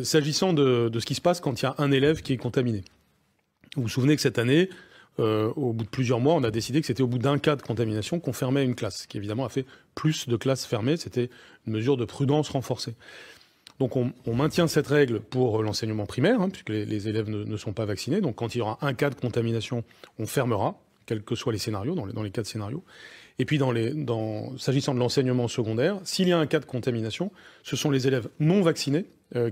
S'agissant de ce qui se passe quand il y a un élève qui est contaminé. Vous vous souvenez que cette année, au bout de plusieurs mois, on a décidé que c'était au bout d'un cas de contamination qu'on fermait une classe, ce qui évidemment a fait plus de classes fermées. C'était une mesure de prudence renforcée. Donc on maintient cette règle pour l'enseignement primaire, puisque les élèves ne sont pas vaccinés. Donc quand il y aura un cas de contamination, on fermera, quels que soient les scénarios, dans les cas de scénarios. Et puis s'agissant de l'enseignement secondaire, s'il y a un cas de contamination, ce sont les élèves non vaccinés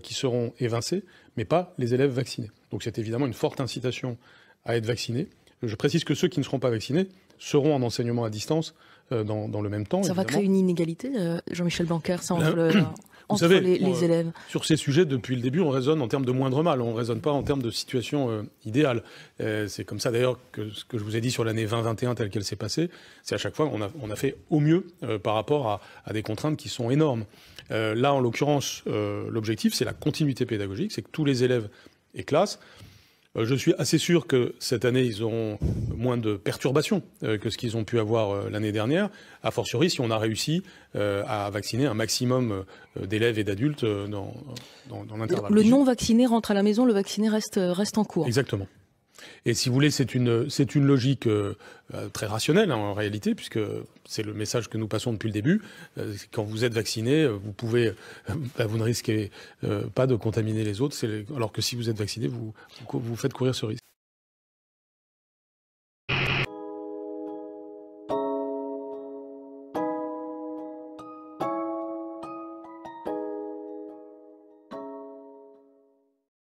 qui seront évincés, mais pas les élèves vaccinés. Donc c'est évidemment une forte incitation à être vaccinés. Je précise que ceux qui ne seront pas vaccinés seront en enseignement à distance dans le même temps. Ça va créer une inégalité, Jean-Michel Blanquer, ça, vous savez, les élèves. Sur ces sujets, depuis le début, on raisonne en termes de moindre mal, on ne raisonne pas en termes de situation idéale. C'est comme ça d'ailleurs que ce que je vous ai dit sur l'année 2021 telle qu'elle s'est passée, c'est à chaque fois on a fait au mieux par rapport à des contraintes qui sont énormes. Là, en l'occurrence, l'objectif, c'est la continuité pédagogique, c'est que tous les élèves aient classe. Je suis assez sûr que cette année, ils auront moins de perturbations que ce qu'ils ont pu avoir l'année dernière, a fortiori si on a réussi à vacciner un maximum d'élèves et d'adultes dans l'intervalle. Le non-vacciné rentre à la maison, le vacciné reste en cours. Exactement. Et si vous voulez, c'est une logique très rationnelle en réalité, puisque c'est le message que nous passons depuis le début. Quand vous êtes vacciné, vous ne risquez pas de contaminer les autres, alors que si vous êtes vacciné, vous faites courir ce risque.